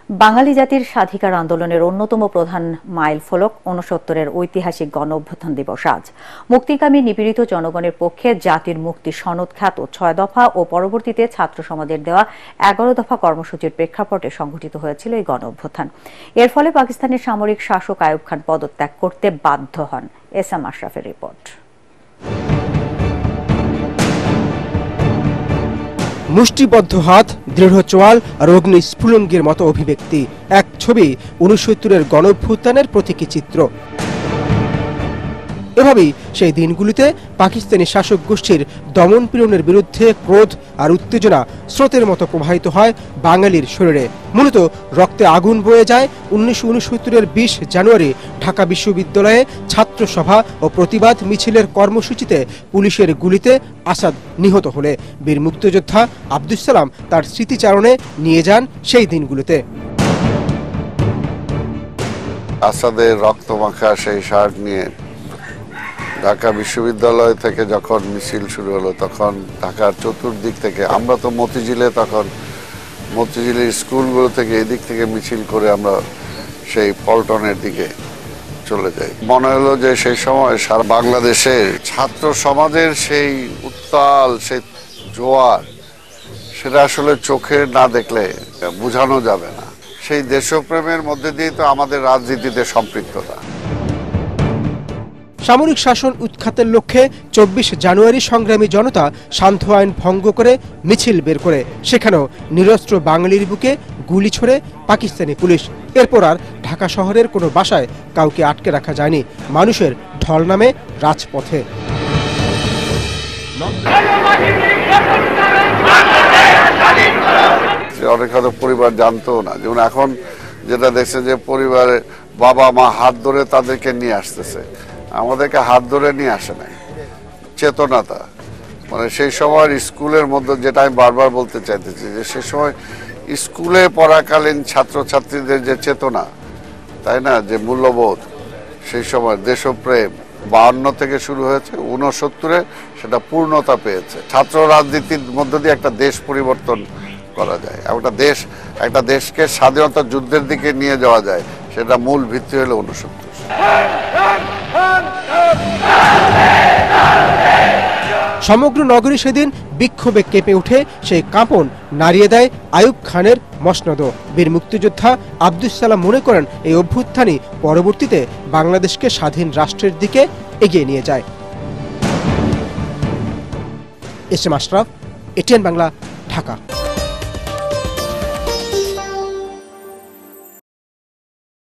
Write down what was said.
বাঙালি জাতির স্বাধিকার আন্দোলনের অন্যতম প্রধান মাইলফলক ৬৯-এর ঐতিহাসিক গণঅভ্যুত্থান দিবস আজ। মুক্তিকামী নিপীড়িত জনগণের পক্ষে জাতির মুক্তি সনদ খ্যাত ৬ দফা ও পরবর্তীতে ছাত্র সমাজের দেওয়া ১১ দফা কর্মসূচির প্রেক্ষাপটে সংঘটিত হয়েছিল এই গণঅভ্যুত্থান। এর ফলে পাকিস্তানের সামরিক শাসক আইয়ুব খান পদত্যাগ করতে বাধ্য হন। এস.এম. আশরাফের রিপোর্ট। মুষ্টিবদ্ধ হাত, দৃঢ় চোয়াল আর অগ্নি স্ফুলিঙ্গের মতো অভিব্যক্তি, এক ছবি ৬৯-এর গণঅভ্যুত্থানের প্রতীকী চিত্র। এভাবেই সেই দিনগুলিতে পাকিস্তানি শাসক গোষ্ঠীর দমন পীড়নের বিরুদ্ধে ক্রোধ আর উত্তেজনা স্রোতের মতো প্রবাহিত হয় বাঙালির শরীরে। মূলত রক্তে আগুন বয়ে যায় ১৯৬৯-এর ২০ জানুয়ারি ঢাকা বিশ্ববিদ্যালয়ে ছাত্র সভা ও প্রতিবাদ মিছিলের কর্মসূচিতে পুলিশের গুলিতে আসাদ নিহত হলে বীর মুক্তিযোদ্ধা আব্দুস সালাম তার স্মৃতিচারণে নিয়ে যান সেই দিনগুলোতে। আসাদের রক্তমাখা সেই শার্ট নিয়ে ঢাকা বিশ্ববিদ্যালয় থেকে যখন মিছিল শুরু হলো, তখন ঢাকার চতুর্দিক থেকে, আমরা তো মতিঝিলের স্কুলগুলো থেকে এদিক থেকে মিছিল করে আমরা সেই পল্টনের দিকে চলে যাই। মনে হলো যে সেই সময় সারা বাংলাদেশে ছাত্র সমাজের সেই উত্তাল, সেই জোয়ার, সেটা আসলে চোখে না দেখলে বোঝানো যাবে না। সেই দেশপ্রেমের মধ্যে দিয়ে তো আমাদের রাজনীতিতে সম্পৃক্ততা। সামরিক শাসন উৎখাতের লক্ষ্যে ২৪ জানুয়ারি সংগ্রামী জনতা শান্ত আইন ভঙ্গ করে মিছিল বের করে, সেখানেও নিরস্ত্র বাঙালির বুকে গুলি ছোড়ে পাকিস্তানি পুলিশ। এরপর আর ঢাকা শহরের কোনো বাসায় কাউকে আটকে রাখা যায়নি। মানুষের ঢল নামে রাজপথে। অনেক হয়তো পরিবার জানতো না, যেমন এখন যেটা দেখছে যে পরিবারে বাবা মা হাত ধরে তাদেরকে নিয়ে আসতেছে, আমাদেরকে হাত ধরে নিয়ে আসে নাই। চেতনাটা মানে সেই সময় স্কুলের মধ্যে, যেটা আমি বারবার বলতে চাইতেছি, যে সে সময় স্কুলে পড়াকালীন ছাত্রছাত্রীদের যে চেতনা, তাই না, যে মূল্যবোধ, সেই সময় দেশপ্রেম ৫২ থেকে শুরু হয়েছে, ৬৯-এ সেটা পূর্ণতা পেয়েছে। ছাত্র রাজনীতির মধ্য দিয়ে একটা দেশ পরিবর্তন করা যায়, একটা দেশকে স্বাধীনতা যুদ্ধের দিকে নিয়ে যাওয়া যায়, সেটা মূল ভিত্তি হলো ৬৯। সমগ্র নগরী সেদিন বিক্ষোভে কেঁপে উঠে। সেই কাঁপন নাড়িয়ে দেয় আইয়ুব খানের মসনদ। বীর মুক্তিযোদ্ধা আব্দুস সালাম মনে করেন এই অভ্যুত্থানই পরবর্তীতে বাংলাদেশকে স্বাধীন রাষ্ট্রের দিকে এগিয়ে নিয়ে যায়। এস.এম. আশরাফ, এটিএন বাংলা, ঢাকা।